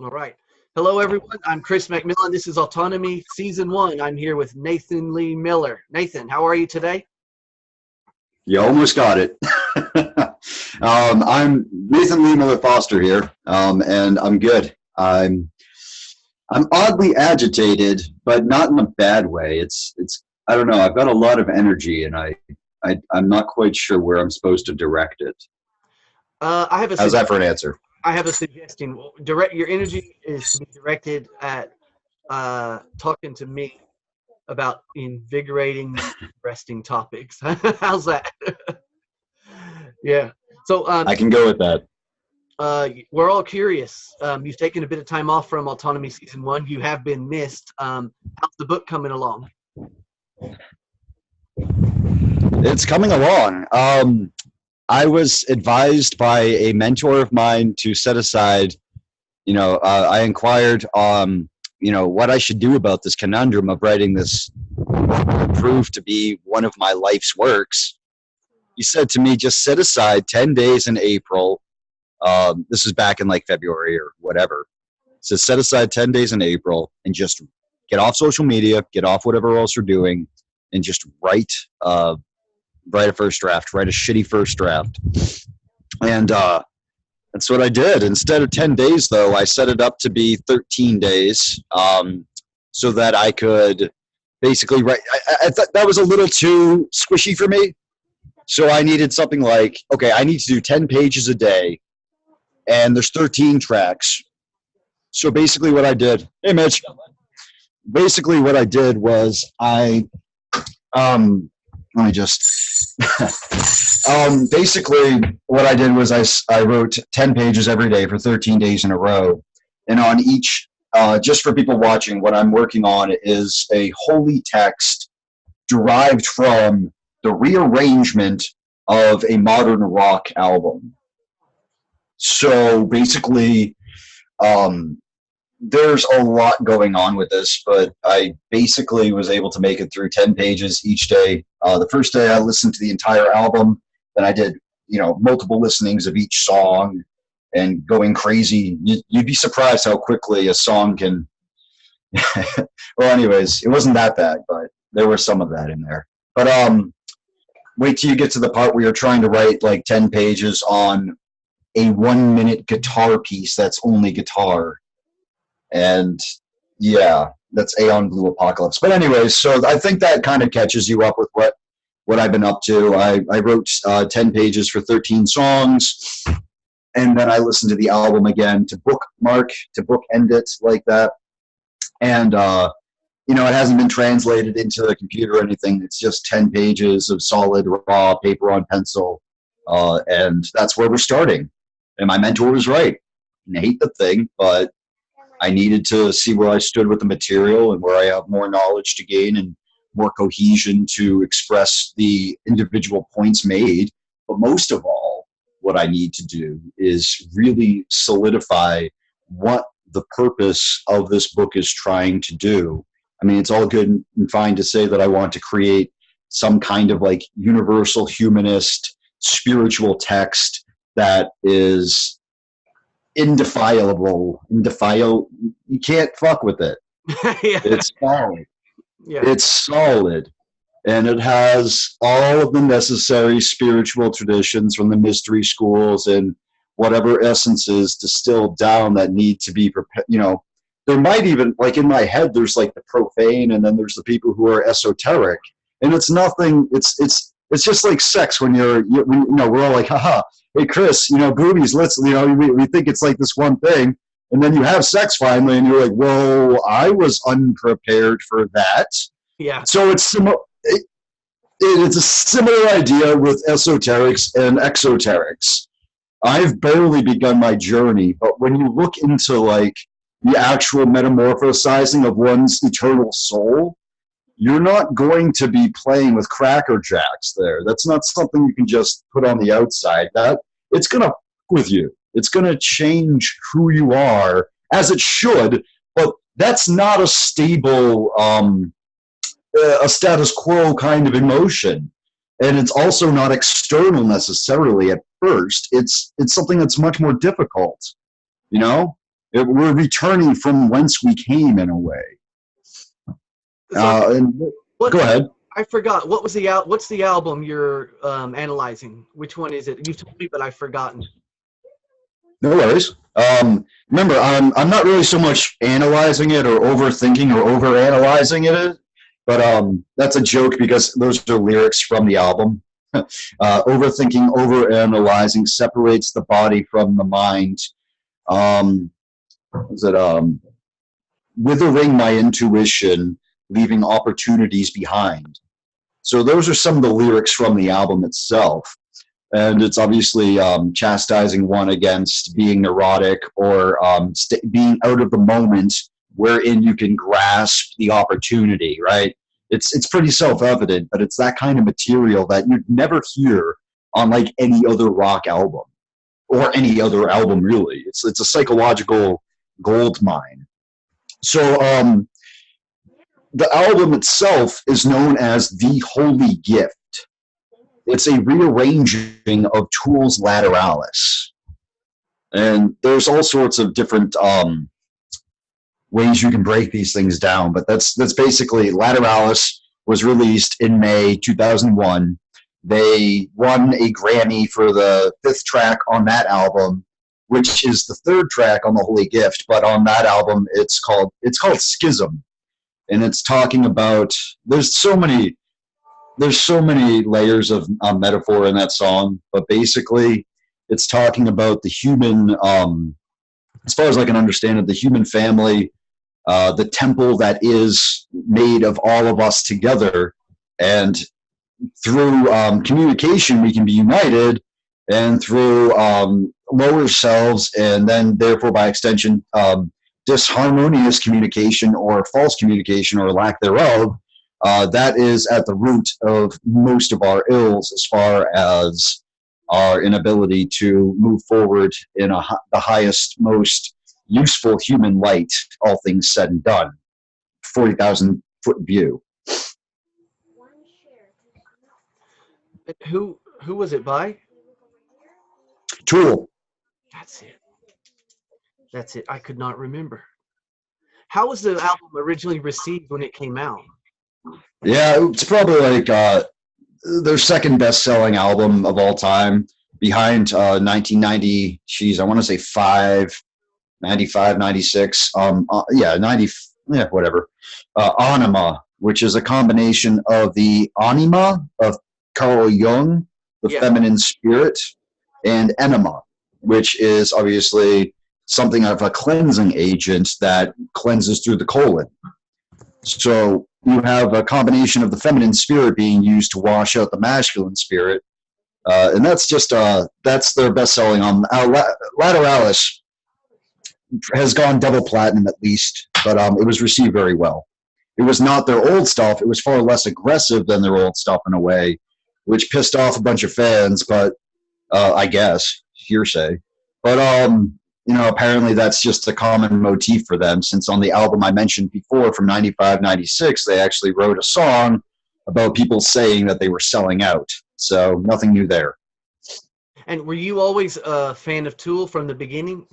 All right. Hello, everyone. I'm Chris McMillon. This is Autonomy Season 1. I'm here with Nathan Lee Miller. Nathan, how are you today? You almost got it. I'm Nathan Lee Miller Foster here, and I'm good. I'm oddly agitated, but not in a bad way. It's I don't know. I've got a lot of energy, and I'm not quite sure where I'm supposed to direct it. How's that for an answer? I have a suggestion. Your energy is to be directed at talking to me about invigorating, interesting topics. How's that? Yeah. So I can go with that. we're all curious. You've taken a bit of time off from Autonomy Season 1. You have been missed. How's the book coming along? It's coming along. I was advised by a mentor of mine to set aside, I inquired, what I should do about this conundrum of writing this what will prove to be one of my life's works. He said to me, just set aside 10 days in April. This is back in like February or whatever. So set aside 10 days in April and just get off social media, get off whatever else you're doing, and just write a first draft, write a shitty first draft. And that's what I did. Instead of 10 days, though, I set it up to be 13 days so that I could basically write. I thought that was a little too squishy for me. So I needed something like, okay, I need to do 10 pages a day, and there's 13 tracks. So basically what I did, hey, Mitch, basically what I did was basically what I did was I wrote 10 pages every day for 13 days in a row. And on each, just for people watching, what I'm working on is a holy text derived from the rearrangement of a modern rock album. So basically, there's a lot going on with this, but I basically was able to make it through 10 pages each day. The first day I listened to the entire album, then I did, multiple listenings of each song and going crazy. You'd be surprised how quickly a song can, well, anyways, it wasn't that bad, but there was some of that in there. But wait till you get to the part where you're trying to write like 10 pages on a 1-minute guitar piece that's only guitar. And yeah, that's Aeon Blue Apocalypse. But anyways, so I think that kind of catches you up with what I've been up to. I wrote 10 pages for 13 songs, and then I listened to the album again to bookend it like that. And it hasn't been translated into the computer or anything. It's just 10 pages of solid raw paper on pencil, and that's where we're starting. And my mentor was right. I hate the thing, but I needed to see where I stood with the material and where I have more knowledge to gain and more cohesion to express the individual points made. But most of all, what I need to do is really solidify what the purpose of this book is trying to do. I mean, it's all good and fine to say that I want to create some kind of like universal humanist spiritual text that is indefilable. You can't fuck with it. Yeah. It's solid. Yeah. It's solid. And it has all of the necessary spiritual traditions from the mystery schools and whatever essences distilled down that need to be prepared. There might even, like in my head, there's like the profane, and then there's the people who are esoteric. And it's nothing. It's just like sex when we're all like, haha, hey Chris, boobies. Let's, we think it's like this one thing, and then you have sex finally, and you're like, whoa, I was unprepared for that. Yeah. So it's it's a similar idea with esoterics and exoterics. I've barely begun my journey, but when you look into like the actual metamorphosizing of one's eternal soul, you're not going to be playing with Cracker Jacks there. That's not something you can just put on the outside. That it's going to fuck with you. It's going to change who you are, as it should, but that's not a stable, a status quo kind of emotion. And it's also not external necessarily at first. It's something that's much more difficult, We're returning from whence we came in a way. Go ahead. I forgot. What's the album you're analyzing? Which one is it? You told me, but I've forgotten. No worries. Remember, I'm not really so much analyzing it or overthinking or overanalyzing it, but that's a joke because those are lyrics from the album. Overthinking, overanalyzing separates the body from the mind. Withering my intuition, leaving opportunities behind. So those are some of the lyrics from the album itself. And it's obviously chastising one against being neurotic or being out of the moment wherein you can grasp the opportunity, right? It's pretty self-evident, but it's that kind of material that you'd never hear on like any other rock album or any other album, really. It's a psychological gold mine. So the album itself is known as The Holy Gift. It's a rearranging of Tool's Lateralis. And there's all sorts of different ways you can break these things down, but that's basically Lateralis was released in May 2001. They won a Grammy for the 5th track on that album, which is the 3rd track on The Holy Gift, but on that album it's called Schism. And it's talking about there's so many layers of metaphor in that song, but basically it's talking about the human, as far as I can understand it, the human family, the temple that is made of all of us together, and through communication we can be united, and through lower selves, and then therefore by extension disharmonious communication or false communication or lack thereof, that is at the root of most of our ills as far as our inability to move forward in the highest, most useful human light, all things said and done. 40,000 foot view. Who was it by? Tool. That's it. I could not remember. How was the album originally received when it came out? Yeah, it's probably like their second best-selling album of all time, behind 1990. Geez, I want to say 95, 96. Yeah, 90. Yeah, whatever. Anima, which is a combination of the anima of Carl Jung, the feminine spirit, and enema, which is obviously something of a cleansing agent that cleanses through the colon. So you have a combination of the feminine spirit being used to wash out the masculine spirit, and that's just that's their best-selling on Lateralis has gone double platinum at least, but it was received very well. It was not their old stuff. It was far less aggressive than their old stuff in a way, which pissed off a bunch of fans, but I guess hearsay. But apparently that's just a common motif for them, since on the album I mentioned before from 95, 96, they actually wrote a song about people saying that they were selling out. So nothing new there. And were you always a fan of Tool from the beginning?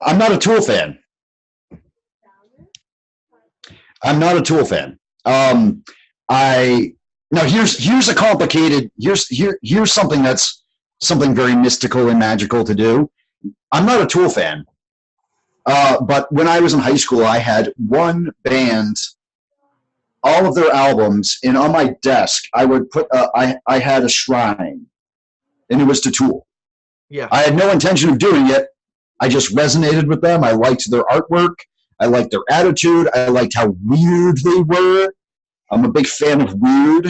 I'm not a Tool fan. Here's a complicated, here's something that's something very mystical and magical to do. I'm not a Tool fan. But when I was in high school, I had one band, all of their albums, and on my desk, I would put, I had a shrine, and it was to Tool. Yeah. I had no intention of doing it. I just resonated with them. I liked their artwork. I liked their attitude. I liked how weird they were. I'm a big fan of weird,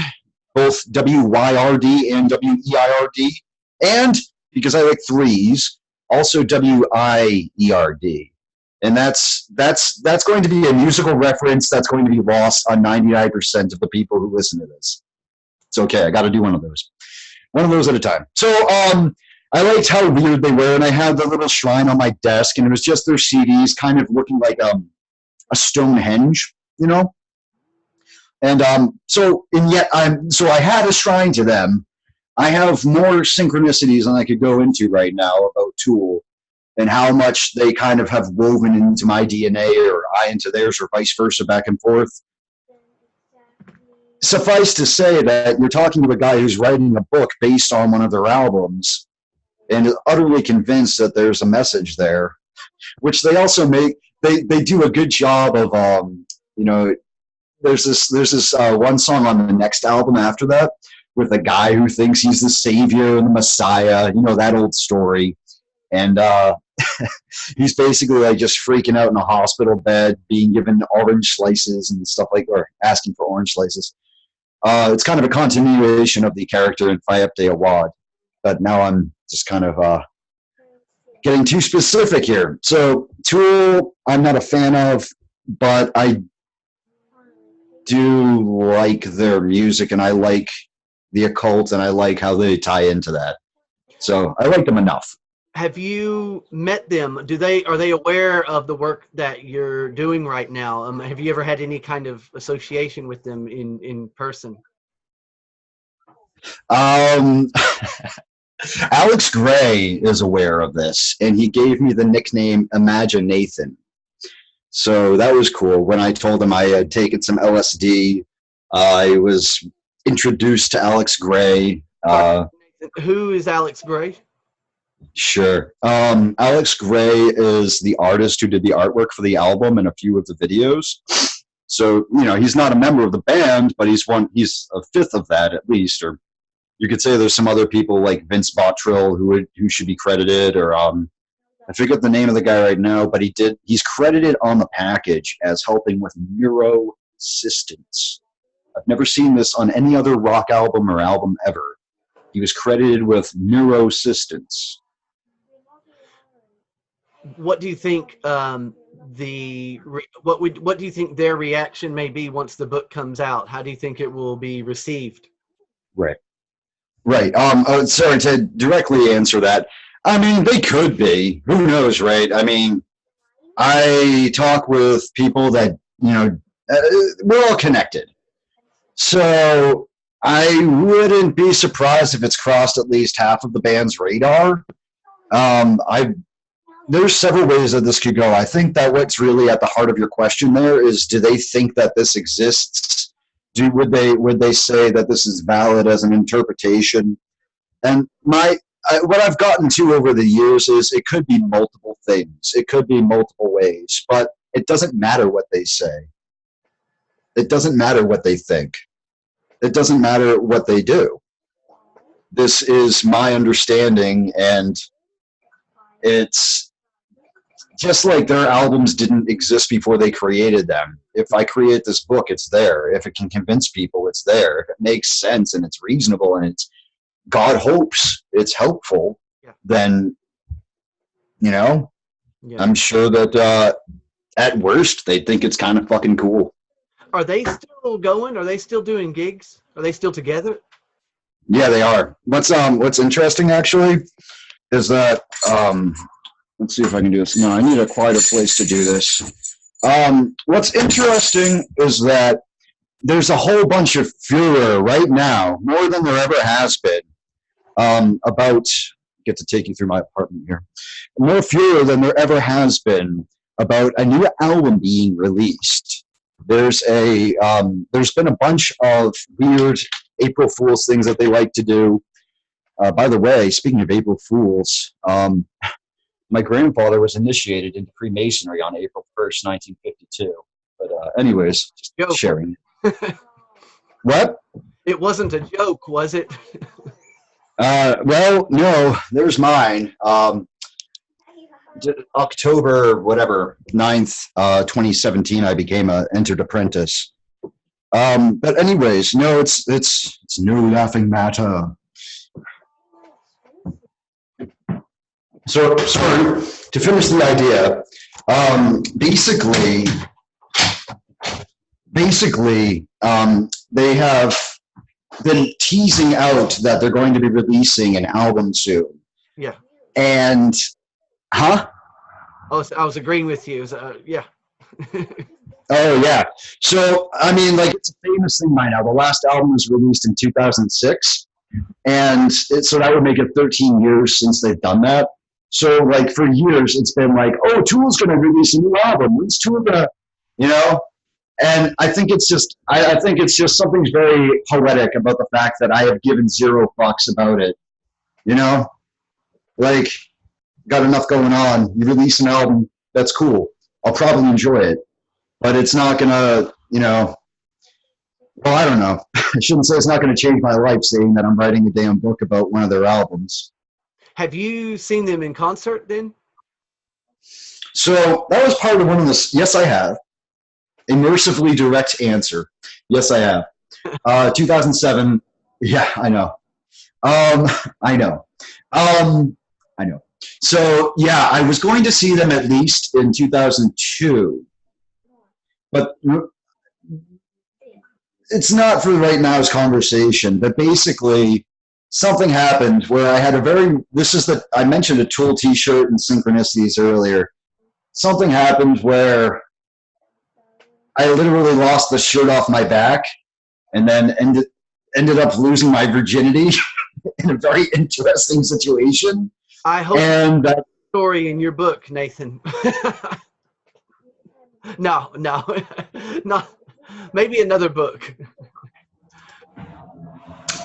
both W-Y-R-D and W-E-I-R-D. And, because I like threes, also W-I-E-R-D. And that's going to be a musical reference that's going to be lost on 99% of the people who listen to this. It's okay. I got to do one of those. One of those at a time. So, I liked how weird they were, and I had the little shrine on my desk, and it was just their CDs kind of looking like a Stonehenge, you know? And so I had a shrine to them. I have more synchronicities than I could go into right now about Tool. and how much they kind of have woven into my DNA or I into theirs or vice versa, back and forth. Suffice to say that you're talking to a guy who's writing a book based on one of their albums and is utterly convinced that there's a message there, which they also make. They do a good job of, you know, there's this one song on the next album after that with a guy who thinks he's the savior and the messiah, you know, that old story. And he's basically like just freaking out in a hospital bed, being given orange slices and stuff like, or asking for orange slices. It's kind of a continuation of the character in Fayette de Awad, but now I'm just kind of getting too specific here. So Tool, I'm not a fan of, but I do like their music, and I like the occult, and I like how they tie into that. So I like them enough. Have you met them? Are they aware of the work that you're doing right now? Have you ever had any kind of association with them in person? Alex Gray is aware of this, and he gave me the nickname Imagine Nathan. So that was cool. When I told him I had taken some LSD, I was introduced to Alex Gray. Who is Alex Gray? Sure. Alex Gray is the artist who did the artwork for the album and a few of the videos. So, you know, he's not a member of the band, but he's a fifth of that at least. Or you could say there's some other people like Vince Bottrill who should be credited, or I forget the name of the guy right now, but he's credited on the package as helping with neurosistence. I've never seen this on any other rock album or album ever. He was credited with neurosistence. What do you think what do you think their reaction may be once the book comes out? How do you think it will be received? Right. Sorry, to directly answer that. I mean, they could be. Who knows, right? I mean, I talk with people that, you know, we're all connected. So I wouldn't be surprised if it's crossed at least half of the band's radar. There's several ways that this could go. I think that what's really at the heart of your question there is, do they think that this exists? Would they say that this is valid as an interpretation? And what I've gotten to over the years is it could be multiple things. It could be multiple ways, but it doesn't matter what they say. It doesn't matter what they think. It doesn't matter what they do. This is my understanding, and it's just like their albums didn't exist before they created them. If I create this book, it's there. If it can convince people, it's there. If it makes sense and it's reasonable and it's God hopes it's helpful, then, you know, I'm sure that at worst they think it's kind of fucking cool. Are they still going? Are they still doing gigs? Are they still together? Yeah, they are. What's interesting actually is that let's see if I can do this. No, I need a quieter place to do this. What's interesting is that there's a whole bunch of furor right now, more than there ever has been, about, get to take you through my apartment here, more furor than there ever has been about a new album being released. There's been a bunch of weird April Fool's things that they like to do. By the way, speaking of April Fools, my grandfather was initiated into Freemasonry on April 1st, 1952. But anyways, just sharing. What? It wasn't a joke, was it? Well, no, there's mine. October, 9th, 2017, I entered apprentice. But anyways, no, it's no laughing matter. So, sorry, to finish the idea, basically, they have been teasing out that they're going to be releasing an album soon. Yeah. And, huh? Oh, I was agreeing with you. Yeah. Oh, yeah. So, I mean, like, it's a famous thing by now. The last album was released in 2006, and so that would make it 13 years since they've done that. So like for years, it's been like, oh, Tool's going to release a new album. When's Tool going to, you know? And I think it's just, I think it's just something's very poetic about the fact that I have given zero fucks about it. You know, like got enough going on. You release an album, that's cool. I'll probably enjoy it, but it's not gonna, you know. Well, I don't know. I shouldn't say it's not going to change my life, saying that I'm writing a damn book about one of their albums. Have you seen them in concert then? So that was part of one of the. Yes, I have. A mercifully direct answer. Yes, I have. 2007. Yeah, I know. I know. I know. So yeah, I was going to see them at least in 2002, but it's not for right now's conversation. But basically, something happened where I had a very. This is the. I mentioned a Tool T-shirt and synchronicities earlier. Something happened where I literally lost the shirt off my back, and then ended up losing my virginity in a very interesting situation. I hope and that story in your book, Nathan. No, not maybe another book.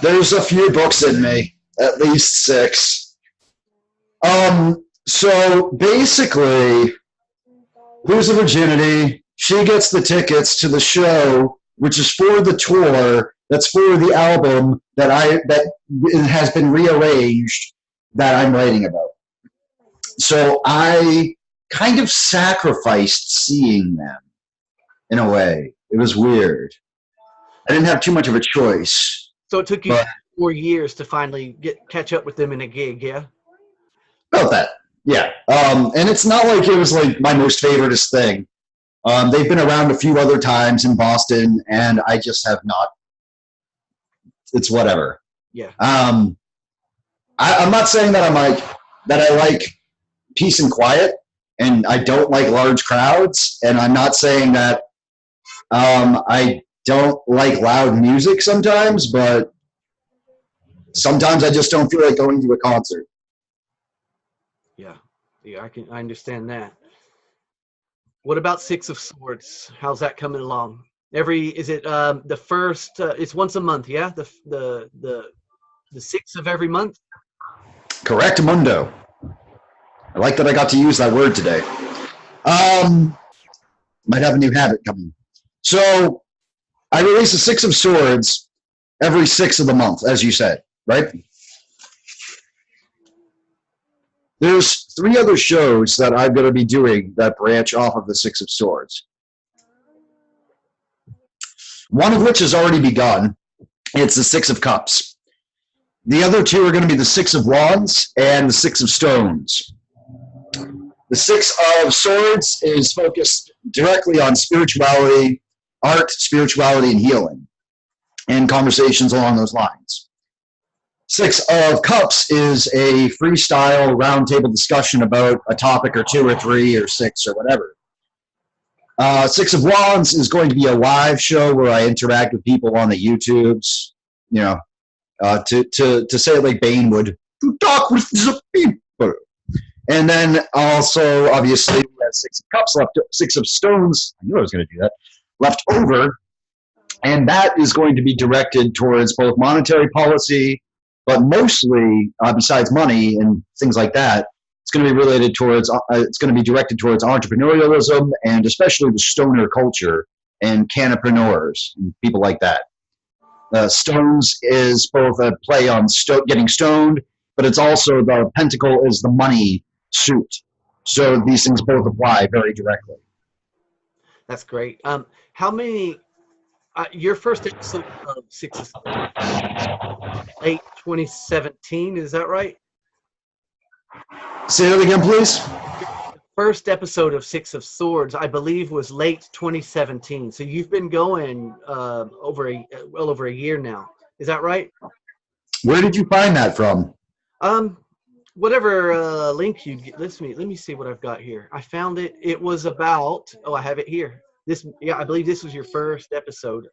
There's a few books in me, at least 6. So basically, lose the virginity. She gets the tickets to the show, which is for the tour. That's for the album that has been rearranged that I'm writing about. So I kind of sacrificed seeing them in a way. It was weird. I didn't have too much of a choice. So it took you 4 years to finally catch up with them in a gig, yeah? About that, yeah. And it's not like it was like my most favoriteest thing. They've been around a few other times in Boston, and I just have not. It's whatever. Yeah. I'm not saying that I like peace and quiet, and I don't like large crowds, and I'm not saying that I don't like loud music sometimes, but sometimes I just don't feel like going to a concert. Yeah, I understand that. What about Six of Swords? How's that coming along? Is it the first? It's once a month, yeah. The 6th of every month. Correct, Mundo. I like that I got to use that word today. Might have a new habit coming. So I release a 6 of Swords every 6th of the month, as you said, right? There's 3 other shows that I'm going to be doing that branch off of the 6 of Swords. One of which has already begun. It's the 6 of Cups. The other 2 are going to be the 6 of Wands and the 6 of Stones. The 6 of Swords is focused directly on spirituality, art, spirituality, and healing, and conversations along those lines. 6 of Cups is a freestyle roundtable discussion about a topic or 2 or 3 or 6 or whatever. 6 of Wands is going to be a live show where I interact with people on the YouTubes, you know, to say it like Bane would, to talk with the people. And then also, obviously, we have 6 of Cups left, 6 of Stones, I knew I was going to do that, left over. And that is going to be directed towards both monetary policy, but mostly, besides money and things like that, it's going to be related towards, it's going to be directed towards entrepreneurialism and especially the stoner culture and canapreneurs and people like that. Stones is both a play on getting stoned, but it's also the pentacle is the money suit. So these things both apply very directly. That's great. How many? Your first episode of 6 of Swords, late 2017, is that right? Say that again, please. The first episode of 6 of Swords, I believe, was late 2017. So you've been going well over a year now. Is that right? Where did you find that from? Whatever link you get. Let me see what I've got here. I found it. It was about. Oh, I have it here. I believe this was your first episode.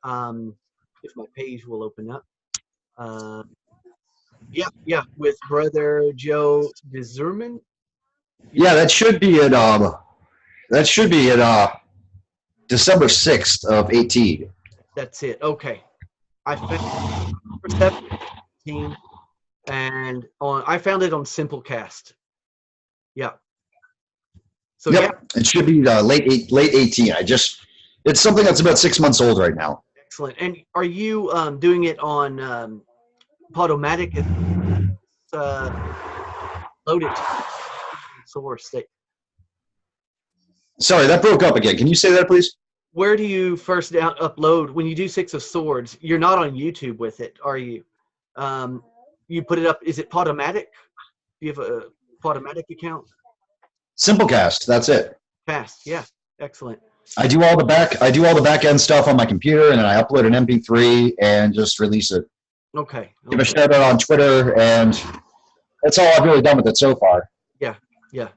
If my page will open up. Yeah, with Brother Joe DeZerman. Yeah, that should be at December 6th of 18. That's it. Okay. I found for 17, and I found it on Simplecast. Yeah. So Yep, yeah, it should be late 18. It's something that's about 6 months old right now. excellent. And are you doing it on Podomatic? Load it to source. Sorry, that broke up again. Can you say that, please? Where do you first upload when you do Six of Swords? You're not on YouTube with it, are you? You put it up. Is it Podomatic? Do you have a Podomatic account? Simplecast. That's it. Fast, yeah, excellent. I do all the back end stuff on my computer, and then I upload an MP3 and just release it. Okay. Give a shout out on Twitter, and that's all I've really done with it so far. Yeah, yeah.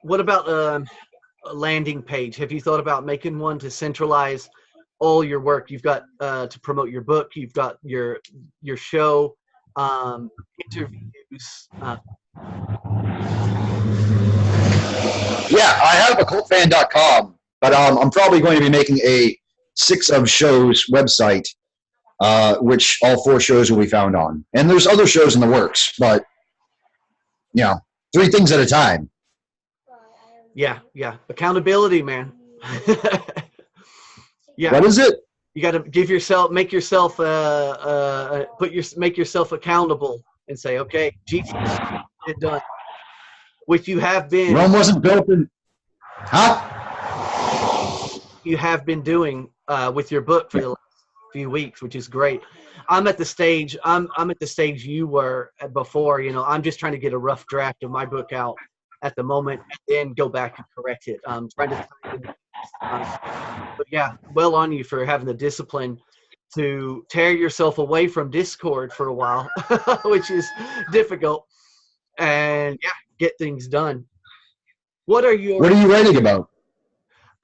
What about a landing page? Have you thought about making one to centralize all your work? You've got to promote your book. You've got your show, interviews. Yeah, I have a cultfan.com, but I'm probably going to be making a 6 of shows website, which all 4 shows will be found on. And there's other shows in the works, but 3 things at a time. Yeah, yeah. Accountability, man. Yeah. What is it? You got to make yourself accountable and say, okay, GT is done. Which you have been. Rome wasn't built in. Huh? You have been doing with your book for the last few weeks, which is great. I'm at the stage. I'm at the stage you were before. I'm just trying to get a rough draft of my book out at the moment, and then go back and correct it. I'm trying to. But yeah, well on you for having the discipline to tear yourself away from Discord for a while, which is difficult, and yeah, get things done. What are you writing about?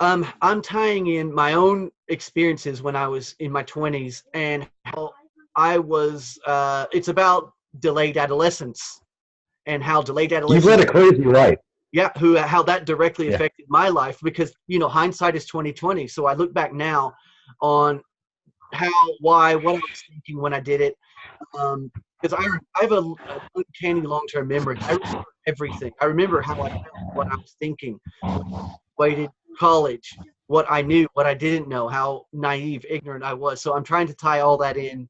I'm tying in my own experiences when I was in my 20s and how I was. It's about delayed adolescence and how delayed adolescence. You've led a crazy life. Yeah, how that directly affected my life because hindsight is 20/20. So I look back now on what I was thinking when I did it, because I have a uncanny long-term memory. I remember everything. I remember how I felt, what I was thinking, waited college, what I knew, what I didn't know, how naive, ignorant I was. So I'm trying to tie all that in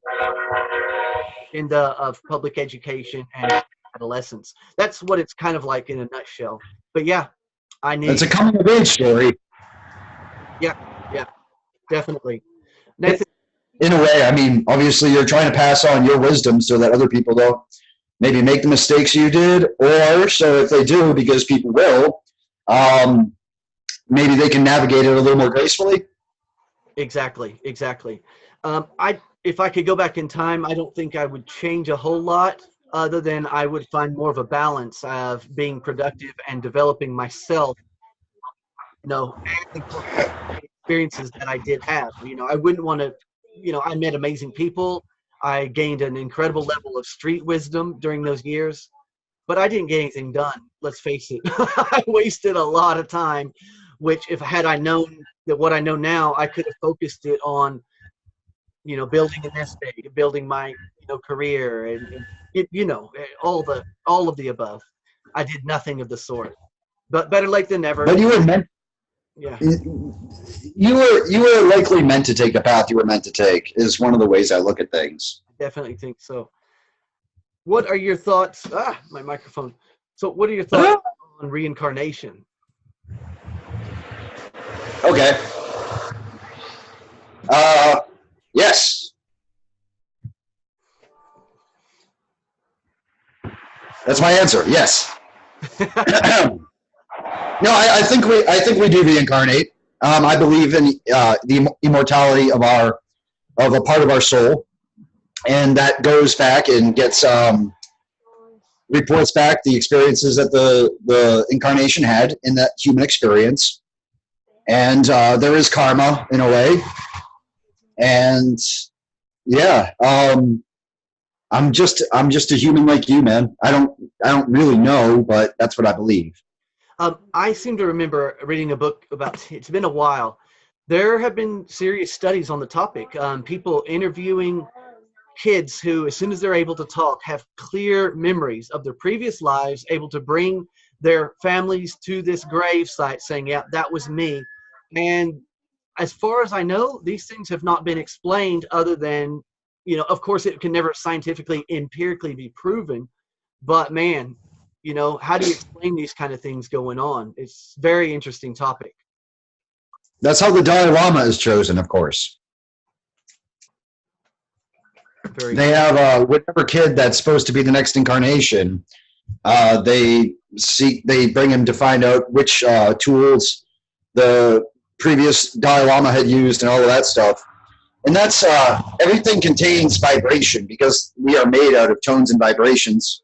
of public education and adolescence. That's what it's kind of like in a nutshell. But yeah, It's a coming of age story. Yeah, definitely. Nathan, in a way, I mean, obviously you're trying to pass on your wisdom so that other people don't maybe make the mistakes you did, or so if they do, because people will, maybe they can navigate it a little more gracefully. Exactly. If I could go back in time, I don't think I would change a whole lot, other than I would find more of a balance of being productive and developing myself, and the experiences that I did have. I wouldn't want to, I met amazing people. I gained an incredible level of street wisdom during those years, but I didn't get anything done. Let's face it. I wasted a lot of time, which had I known that what I know now, I could have focused it on, building an estate, building my, career, and all of the above. I did nothing of the sort, but better late than never. But you were meant. Yeah. You were likely meant to take the path you were meant to take, is one of the ways I look at things. I definitely think so. What are your thoughts? My microphone. So what are your thoughts on reincarnation? Okay. Yes. That's my answer. Yes. No, I think we do reincarnate. I believe in the immortality of a part of our soul, and that goes back and gets reports back the experiences that the incarnation had in that human experience, and there is karma in a way, and yeah, I'm just a human like you, man. I don't really know, but that's what I believe. I seem to remember reading a book about, it's been a while. There have been serious studies on the topic. People interviewing kids who, as soon as they're able to talk, have clear memories of their previous lives, able to bring their families to this grave site saying, yeah, that was me. And as far as I know, these things have not been explained other than, of course, it can never scientifically, empirically be proven. But man, how do you explain these kind of things going on? It's a very interesting topic. That's how the Dalai Lama is chosen, of course. They have whatever kid that's supposed to be the next incarnation. They bring him to find out which tools the previous Dalai Lama had used and all of that stuff. And that's everything contains vibration because we are made out of tones and vibrations.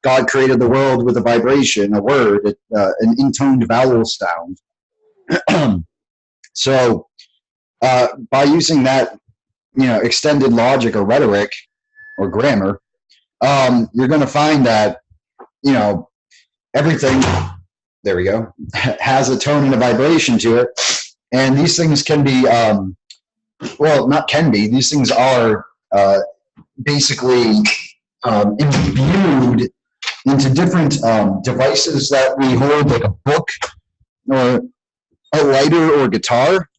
God created the world with a vibration, a word, an intoned vowel sound. So by using that, extended logic or rhetoric or grammar, you're going to find that, everything, there we go, has a tone and a vibration to it. And these things can be, these things are basically imbued into different devices that we hold, like a book or a lighter or a guitar,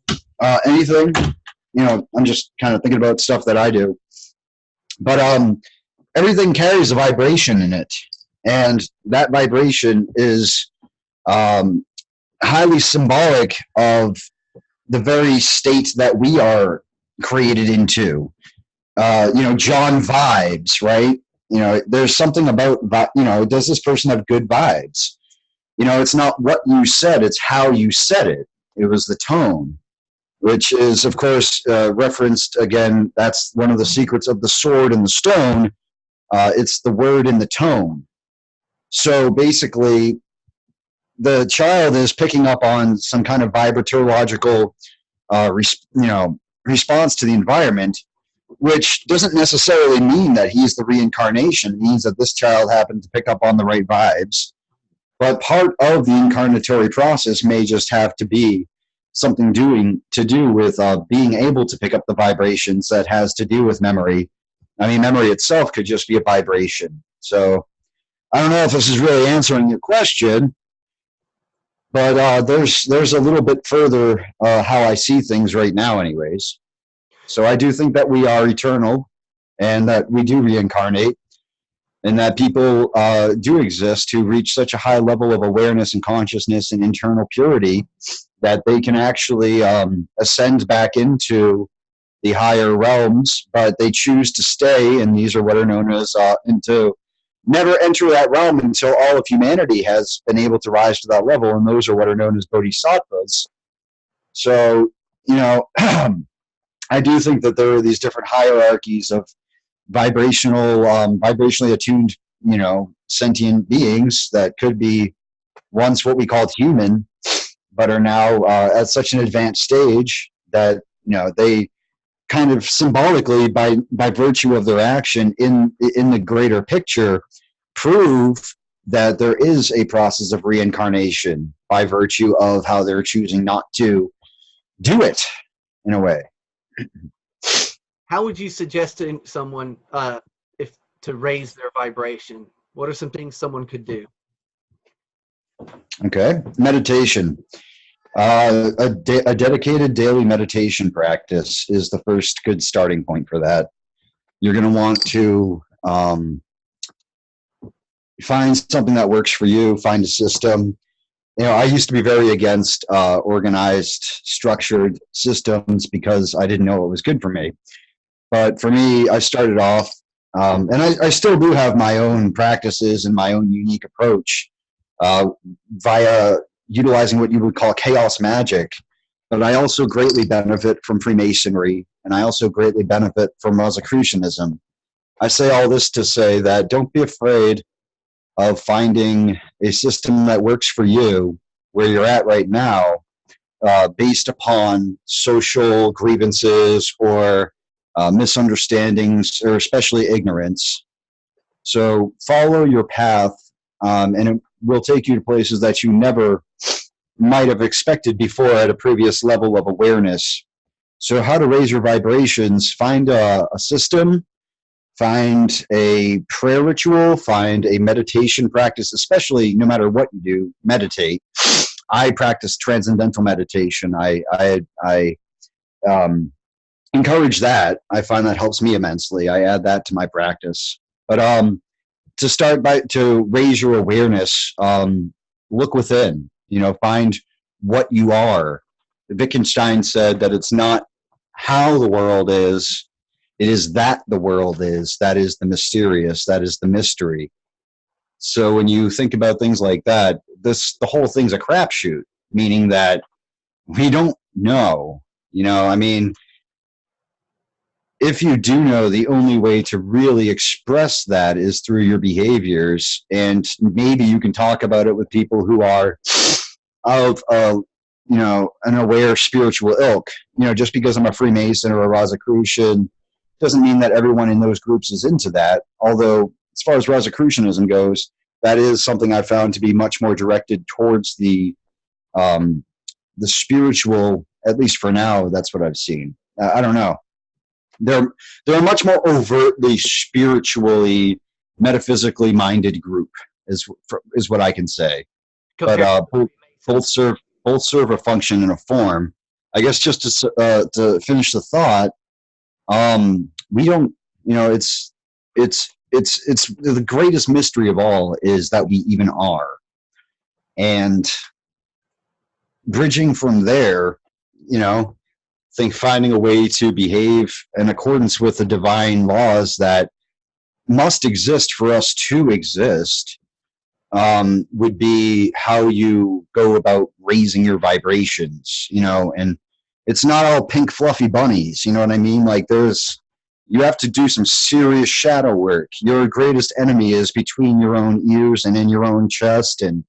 anything. I'm just kind of thinking about stuff that I do. But everything carries a vibration in it. And that vibration is highly symbolic of the very state that we are created into. John vibes, right? There's something about, does this person have good vibes? It's not what you said, it's how you said it. It was the tone, which is, of course, referenced again. That's one of the secrets of the sword and the stone. It's the word and the tone. So basically, the child is picking up on some kind of vibratorological, response to the environment, which doesn't necessarily mean that he's the reincarnation. It means that this child happened to pick up on the right vibes. But part of the incarnatory process may just have to be something to do with being able to pick up the vibrations that has to do with memory. I mean, memory itself could just be a vibration. So I don't know if this is really answering your question, but there's a little bit further how I see things right now anyways. So I do think that we are eternal and that we do reincarnate and that people do exist who reach such a high level of awareness and consciousness and internal purity that they can actually ascend back into the higher realms, but they choose to stay, and these are what are known as, and to never enter that realm until all of humanity has been able to rise to that level, and those are what are known as Bodhisattvas. So, I do think that there are these different hierarchies of vibrationally attuned, sentient beings that could be once what we called human, but are now at such an advanced stage that, they kind of symbolically, by virtue of their action in the greater picture, prove that there is a process of reincarnation by virtue of how they're choosing not to do it, in a way. How would you suggest to someone if to raise their vibration? What are some things someone could do? Okay, meditation. A dedicated daily meditation practice is the first good starting point for that. You're going to want to find something that works for you, find a system. I used to be very against organized, structured systems because I didn't know what was good for me. But for me, I started off, and I still do have my own practices and my own unique approach via utilizing what you would call chaos magic. But I also greatly benefit from Freemasonry, and I also greatly benefit from Rosicrucianism. I say all this to say that don't be afraid of finding a system that works for you where you're at right now, based upon social grievances or misunderstandings, or especially ignorance. So follow your path, and it will take you to places that you never might have expected before at a previous level of awareness. So how to raise your vibrations: find a system, find a prayer ritual, find a meditation practice, especially no matter what you do, meditate. I practice transcendental meditation. I encourage that. I find that helps me immensely. I add that to my practice. But to raise your awareness, look within. Find what you are. Wittgenstein said that it's not how the world is, it is that the world is. That is the mysterious. That is the mystery. So when you think about things like that, the whole thing's a crapshoot, meaning that we don't know. If you do know, the only way to really express that is through your behaviors, and maybe you can talk about it with people who are of an aware spiritual ilk. Just because I'm a Freemason or a Rosicrucian doesn't mean that everyone in those groups is into that. Although, as far as Rosicrucianism goes, that is something I found to be much more directed towards the spiritual. At least for now, that's what I've seen. I don't know. They're a much more overtly spiritually, metaphysically minded group, is what I can say. But both serve a function and a form. I guess just to finish the thought, we don't. It's the greatest mystery of all is that we even are, and bridging from there, finding a way to behave in accordance with the divine laws that must exist for us to exist, would be how you go about raising your vibrations, and it's not all pink fluffy bunnies, you know what I mean? Like you have to do some serious shadow work. Your greatest enemy is between your own ears and in your own chest and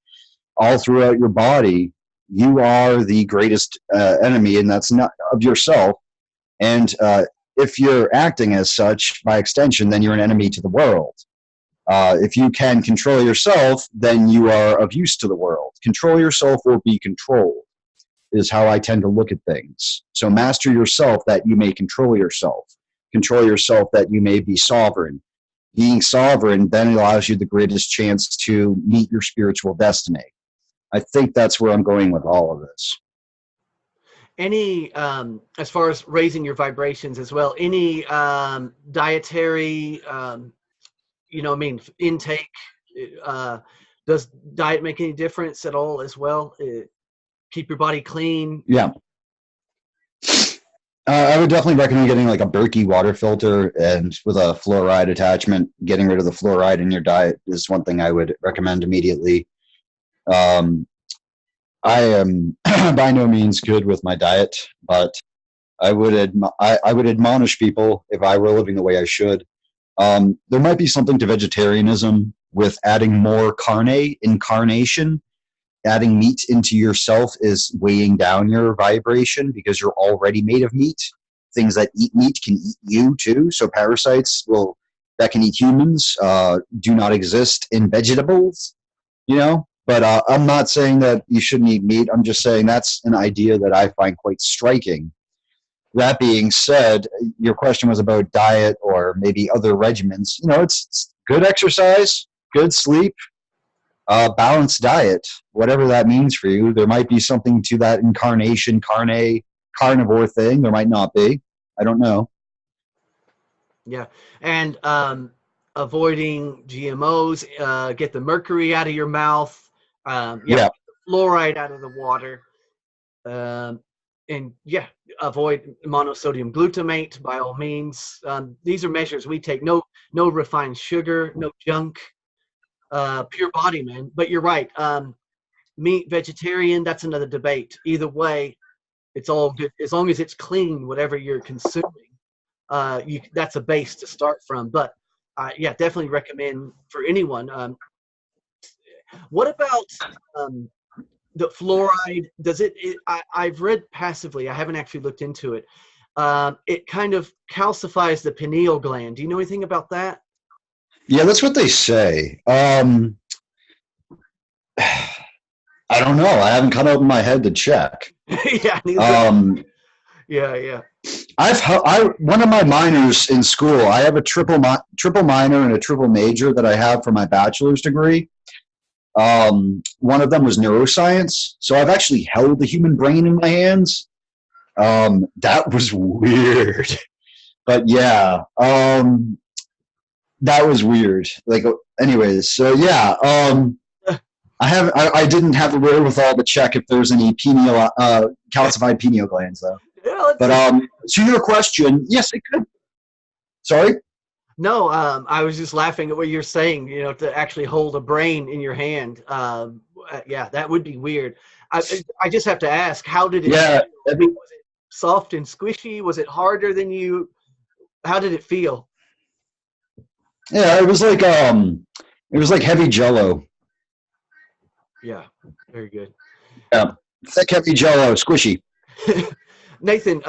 all throughout your body. You are the greatest enemy, and that's not of yourself. And if you're acting as such, by extension, then you're an enemy to the world. If you can control yourself, then you are of use to the world. Control yourself or be controlled is how I tend to look at things. So master yourself that you may control yourself. Control yourself that you may be sovereign. Being sovereign then allows you the greatest chance to meet your spiritual destiny. I think that's where I'm going with all of this. Any, as far as raising your vibrations as well, any dietary, intake, does diet make any difference at all as well? Keep your body clean? Yeah. I would definitely recommend getting like a Berkey water filter and with a fluoride attachment. Getting rid of the fluoride in your diet is one thing I would recommend immediately. I am by no means good with my diet, but I would admonish people, if I were living the way I should. There might be something to vegetarianism with adding more incarnation. Adding meat into yourself is weighing down your vibration because you're already made of meat. Things that eat meat can eat you too. So parasites that can eat humans do not exist in vegetables, But I'm not saying that you shouldn't eat meat. I'm just saying that's an idea that I find quite striking. That being said, your question was about diet or maybe other regimens. It's good exercise, good sleep, balanced diet, whatever that means for you. There might be something to that carnivore thing. There might not be. I don't know. Yeah. And avoiding GMOs, get the mercury out of your mouth. Yeah. Fluoride out of the water. Avoid monosodium glutamate by all means. These are measures we take. No refined sugar, no junk, pure body, man. But you're right. Meat, vegetarian, that's another debate. Either way, it's all good as long as it's clean. Whatever you're consuming, that's a base to start from. But definitely recommend for anyone. What about the fluoride? Does I've read passively. I haven't actually looked into it. It kind of calcifies the pineal gland. Do you know anything about that? Yeah, that's what they say. I don't know. I haven't cut open my head to check. Yeah, yeah. One of my minors in school. I have a triple minor and a triple major that I have for my bachelor's degree. One of them was neuroscience, so I've actually held the human brain in my hands. That was weird, but yeah, that was weird. Like, anyways, so yeah, I didn't have the wherewithal to check if there's any calcified pineal glands though. Yeah, but to your question, yes, it could. Sorry. No, I was just laughing at what you're saying. You know, to actually hold a brain in your hand. Yeah, that would be weird. I just have to ask, how did it? Yeah. I mean, was it soft and squishy? Was it harder than you? How did it feel? Yeah, it was like heavy Jello. Yeah, very good. Yeah, thick, heavy Jello, squishy. Nathan,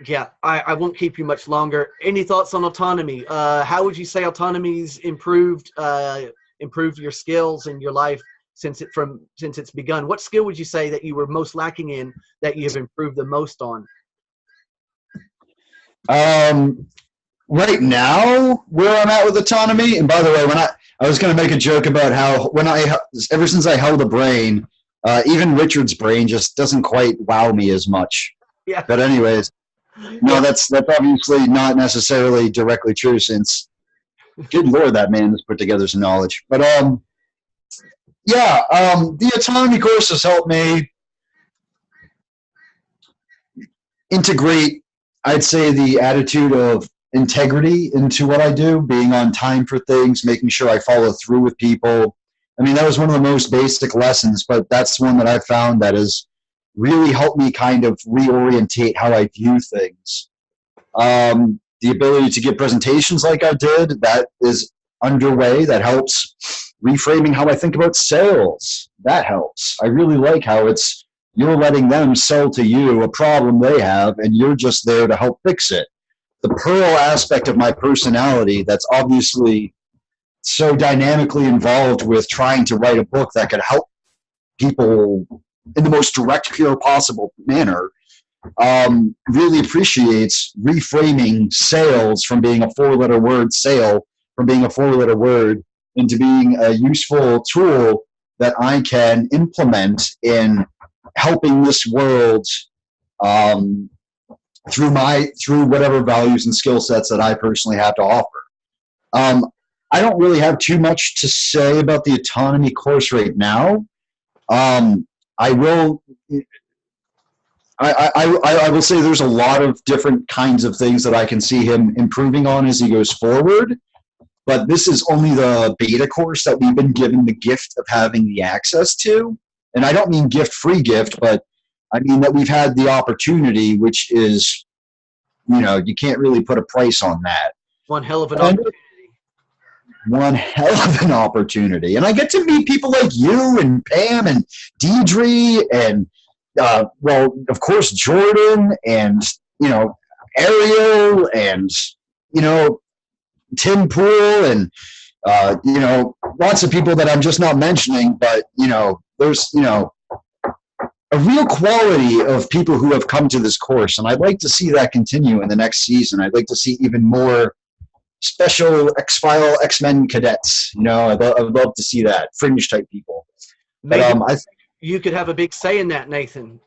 yeah, I won't keep you much longer. Any thoughts on autonomy? How would you say autonomy's improved your skills in your life since it's begun? What skill would you say that you were most lacking in that you have improved the most on? Right now, where I'm at with autonomy, and by the way, when I was going to make a joke about how ever since I held a brain, even Richard's brain just doesn't quite wow me as much. Yeah. But anyways, no, that's obviously not necessarily directly true, since, good Lord, that man has put together some knowledge. But the autonomy course has helped me integrate, I'd say, the attitude of integrity into what I do, being on time for things, making sure I follow through with people. I mean, that was one of the most basic lessons, but that's one that I found that has really helped me kind of reorientate how I view things. The ability to give presentations like I did, that is underway. That helps. Reframing how I think about sales, that helps. I really like how it's you're letting them sell to you a problem they have, and you're just there to help fix it. The pearl aspect of my personality that's obviously so dynamically involved with trying to write a book that could help people in the most direct, pure possible manner, really appreciates reframing sales from being a four-letter word, sale, from being a four-letter word, into being a useful tool that I can implement in helping this world through whatever values and skill sets that I personally have to offer. I don't really have too much to say about the autonomy course right now. I will say there's a lot of different kinds of things that I can see him improving on as he goes forward. But this is only the beta course that we've been given the gift of having the access to. And I don't mean gift-free gift, but I mean that we've had the opportunity, which is, you can't really put a price on that. One hell of an opportunity. One hell of an opportunity. And I get to meet people like you and Pam and Deidre and, of course, Jordan and, Ariel and, Tim Pool and, lots of people that I'm just not mentioning, but, there's, a real quality of people who have come to this course. And I'd like to see that continue in the next season. I'd like to see even more special X-File X-Men cadets. I'd love to see that. Fringe type people. Maybe I think you could have a big say in that, Nathan.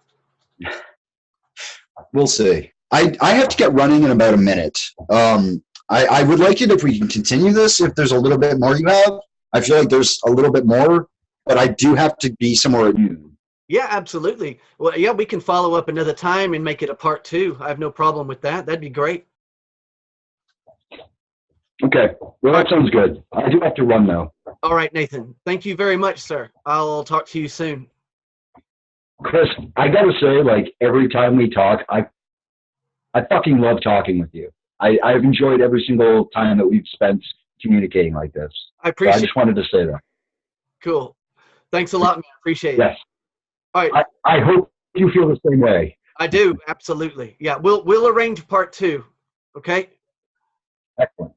We'll see. I have to get running in about a minute. I would like it if we can continue this, if there's a little bit more you have. I feel like there's a little bit more, but I do have to be somewhere at noon. Yeah, absolutely. Well, yeah, we can follow up another time and make it a part 2. I have no problem with that. That'd be great. Okay. Well, that sounds good. I do have to run now. All right, Nathan. Thank you very much, sir. I'll talk to you soon. Chris, I got to say, every time we talk, I fucking love talking with you. I've enjoyed every single time that we've spent communicating like this. I appreciate it. I just wanted to say that. Cool. Thanks a lot, man. Appreciate it. Yes. All right. I hope you feel the same way. I do. Absolutely. Yeah. We'll arrange part 2. Okay. Excellent.